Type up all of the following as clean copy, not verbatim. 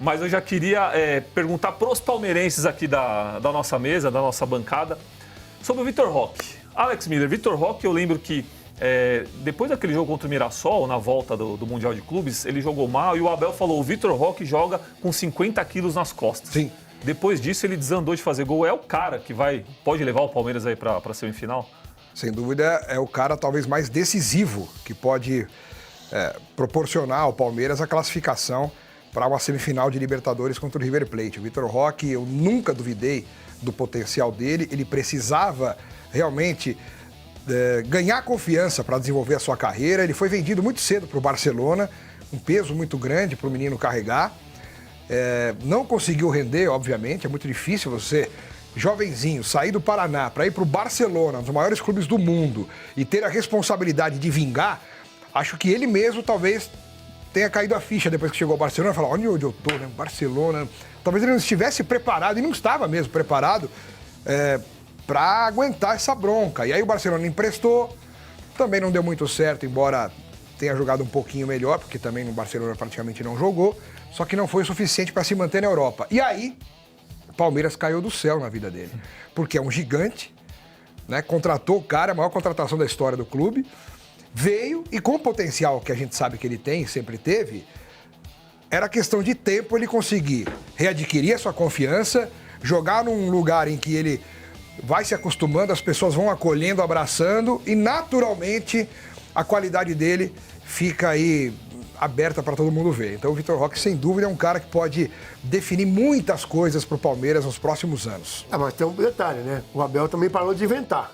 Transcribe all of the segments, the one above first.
Mas eu já queria perguntar para os palmeirenses aqui da nossa mesa, da nossa bancada, sobre o Vitor Roque. Alex Miller, Vitor Roque, eu lembro que depois daquele jogo contra o Mirassol, na volta do Mundial de Clubes, ele jogou mal e o Abel falou, o Vitor Roque joga com 50 quilos nas costas. Sim. Depois disso, ele desandou de fazer gol. É o cara que pode levar o Palmeiras aí para a semifinal? Sem dúvida, é o cara talvez mais decisivo que pode proporcionar ao Palmeiras a classificação para uma semifinal de Libertadores contra o River Plate. O Vitor Roque, eu nunca duvidei do potencial dele. Ele precisava realmente ganhar confiança para desenvolver a sua carreira. Ele foi vendido muito cedo para o Barcelona, um peso muito grande para o menino carregar. Não conseguiu render, obviamente, é muito difícil você, jovenzinho, sair do Paraná para ir para o Barcelona, um dos maiores clubes do mundo, e ter a responsabilidade de vingar. Acho que ele mesmo talvez tenha caído a ficha depois que chegou ao Barcelona e falou, olha onde eu tô, né? Barcelona. Talvez ele não estivesse preparado, e não estava mesmo preparado, para aguentar essa bronca. E aí o Barcelona emprestou, também não deu muito certo, embora tenha jogado um pouquinho melhor, porque também no Barcelona praticamente não jogou, só que não foi o suficiente para se manter na Europa. E aí, o Palmeiras caiu do céu na vida dele, porque é um gigante, né? Contratou o cara, a maior contratação da história do clube, veio e com o potencial que a gente sabe que ele tem, sempre teve, era questão de tempo ele conseguir readquirir a sua confiança, jogar num lugar em que ele vai se acostumando, as pessoas vão acolhendo, abraçando e naturalmente a qualidade dele fica aí aberta para todo mundo ver. Então o Vitor Roque, sem dúvida, é um cara que pode definir muitas coisas para o Palmeiras nos próximos anos. Mas tem um detalhe, né? O Abel também parou de inventar.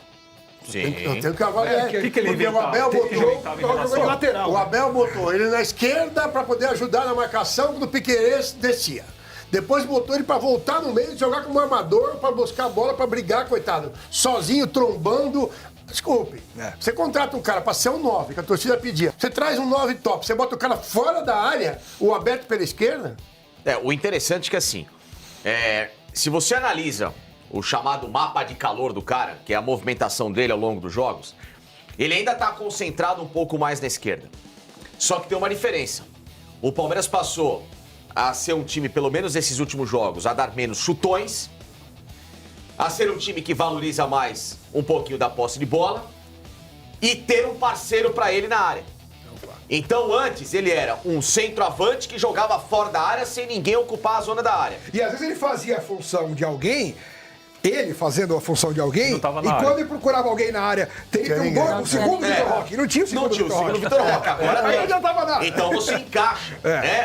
Sim. Eu tenho que avaliar. O que ele porque o inventava? Abel botou lateral. O Abel botou ele na esquerda para poder ajudar na marcação quando o Piquerez descia. Depois botou ele para voltar no meio e jogar como armador para buscar a bola, para brigar, coitado. Sozinho, trombando. Desculpe, você contrata um cara para ser um 9, que a torcida pedia. Você traz um 9 top, você bota o cara fora da área, o aberto pela esquerda. O interessante é que assim, se você analisa o chamado mapa de calor do cara, que é a movimentação dele ao longo dos jogos, ele ainda está concentrado um pouco mais na esquerda. Só que tem uma diferença. O Palmeiras passou a ser um time, pelo menos nesses últimos jogos, a dar menos chutões, a ser um time que valoriza mais um pouquinho da posse de bola e ter um parceiro para ele na área. Então antes ele era um centroavante que jogava fora da área sem ninguém ocupar a zona da área. E às vezes ele fazia a função de alguém, ele fazendo a função de alguém, e quando ele procurava alguém na área, teria um segundo Vitor Roque. Não tinha o segundo Vitor Roque. Agora ele já tava na área. Então você encaixa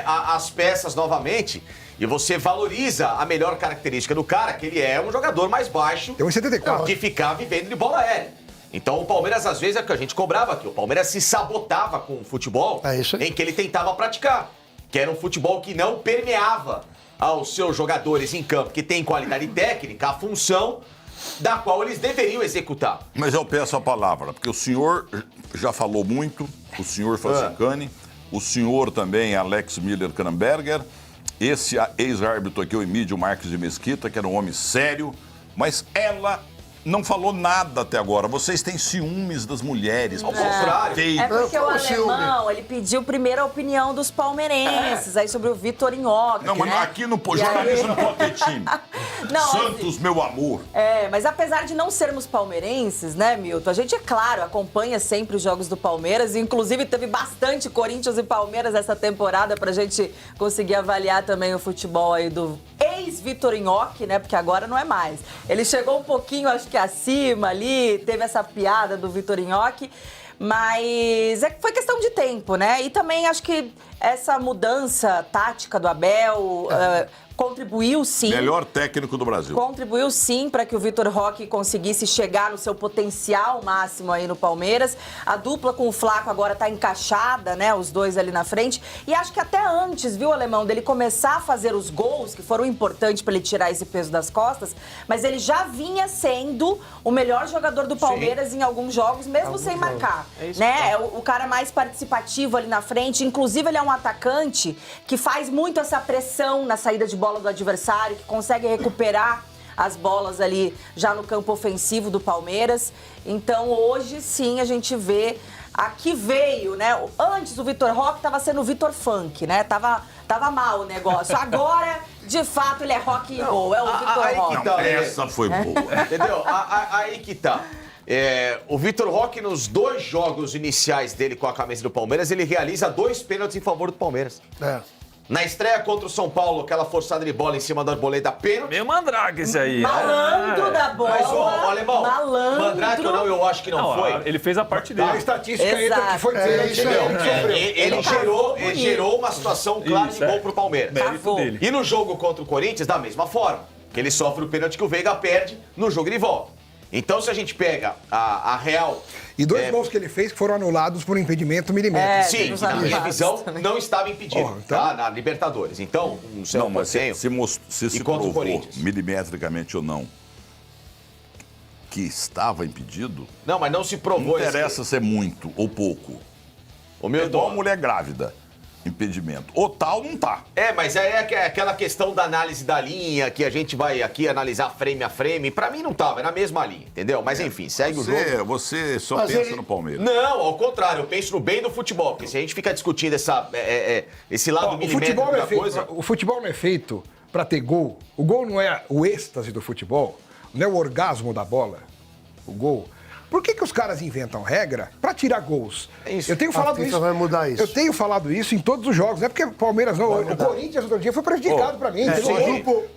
as peças novamente e você valoriza a melhor característica do cara, que ele é um jogador mais baixo, tem 1,74, que ficar vivendo de bola aérea. Então o Palmeiras, às vezes, é o que a gente cobrava aqui. O Palmeiras se sabotava com o futebol em que ele tentava praticar. Que era um futebol que não permeava aos seus jogadores em campo, que tem qualidade técnica, a função da qual eles deveriam executar. Mas eu peço a palavra, porque o senhor já falou muito, o senhor Fazacani, o senhor também, Alex Miller Kranberger, esse ex-árbitro aqui, o Emílio Marques de Mesquita, que era um homem sério, mas ela não falou nada até agora. Vocês têm ciúmes das mulheres. Ao contrário. É porque o alemão, ele pediu primeiro a opinião dos palmeirenses, aí sobre o Vitor Nhoque, Não, mas aqui no jornalismo não pode ter time. Não, Santos, assim, meu amor. Mas apesar de não sermos palmeirenses, né, Milton? A gente, é claro, acompanha sempre os jogos do Palmeiras. Inclusive, teve bastante Corinthians e Palmeiras essa temporada pra gente conseguir avaliar também o futebol aí do ex-Vitor Nhoque, né? Porque agora não é mais. Ele chegou um pouquinho, acho que acima ali, teve essa piada do Vitor Nhoque. Mas foi questão de tempo, né? E também acho que essa mudança tática do Abel contribuiu sim. Melhor técnico do Brasil. Contribuiu sim para que o Vitor Roque conseguisse chegar no seu potencial máximo aí no Palmeiras. A dupla com o Flaco agora tá encaixada, né? Os dois ali na frente. E acho que até antes, viu, Alemão, dele começar a fazer os gols, que foram importantes para ele tirar esse peso das costas, mas ele já vinha sendo o melhor jogador do Palmeiras em alguns jogos, mesmo sem marcar. Né? É o cara mais participativo ali na frente. Inclusive, ele é um atacante que faz muito essa pressão na saída de bola do adversário, que consegue recuperar as bolas ali já no campo ofensivo do Palmeiras. Então, hoje sim, a gente vê aqui veio, né? Antes o Vitor Roque estava sendo o Vitor Funk, né? Tava Tava mal o negócio. Agora, de fato, ele é rock and roll. É o Vitor aí que Roque. tá. Essa foi boa. Entendeu? Aí que tá. O Vitor Roque, nos 2 jogos iniciais dele com a camisa do Palmeiras, ele realiza 2 pênaltis em favor do Palmeiras. Na estreia contra o São Paulo, aquela forçada de bola em cima da Arboleda, pênalti. Meio mandraga esse aí. Malandro da bola. Mas, ô, Alemão, malandro. Mandrake ou não, eu acho que não foi. Ele fez a parte A dele. estatística Exato. entra que foi isso aí. ele que sofreu. Ele gerou uma situação clara de gol pro Palmeiras. Mérito Cavou. dele. E no jogo contra o Corinthians, da mesma forma. Que ele sofre o pênalti que o Veiga perde no jogo de volta. Então, se a gente pega a real... E 2 gols que ele fez que foram anulados por impedimento milimétrico. Sim, nos que na minha anulados visão também. não estava impedido, Porra, então- tá? Na Libertadores. Então, não sei Não, mas tenho. se E contra o provou, Corinthians? milimetricamente ou não, que estava impedido, Não, mas não se não provou interessa se é muito ou pouco. O É meu igual a dó. mulher grávida. Impedimento. O tal não tá. Mas aí é aquela questão da análise da linha, que a gente vai aqui analisar frame a frame. Pra mim não tava, é na mesma linha, entendeu? Mas enfim, segue o jogo. Você só Mas pensa ele- no Palmeiras. Não, ao contrário, eu penso no bem do futebol. Porque se a gente fica discutindo esse lado Ó, milimétrico da coisa... o futebol não é feito para ter gol. O gol não é o êxtase do futebol, não é o orgasmo da bola. O gol. Por que os caras inventam regra para tirar gols? É isso. Eu tenho falado FIFA isso. vai mudar isso. Eu tenho falado isso em todos os jogos. Não é porque o Palmeiras não. O Corinthians outro dia foi prejudicado para mim.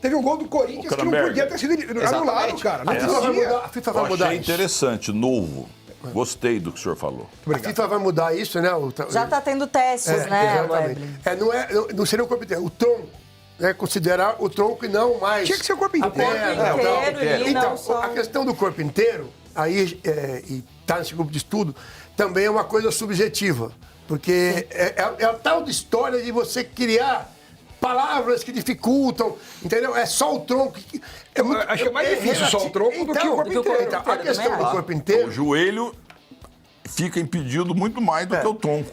Teve um gol do Corinthians que não Cranberg. podia ter sido anulado, cara. Não A FIFA vai podia. mudar, a FIFA vai Eu mudar achei isso. interessante, novo. Gostei do que o senhor falou. A FIFA vai mudar isso, né? Já tá tendo testes, né, Exatamente. Wesley? Não seria o corpo inteiro, o tronco. Considerar o tronco e não mais. Tinha que ser o corpo a inteiro. perna, O corpo tal. inteiro, e Então, não só- a questão do corpo inteiro, aí, e tá nesse grupo de estudo, também é uma coisa subjetiva. Porque é a tal de história de você criar palavras que dificultam, entendeu? É só o tronco. Acho que é mais difícil só o tronco do que o corpo então, inteiro. então, a Também questão do acho. corpo inteiro. O joelho fica impedido muito mais do que o tronco.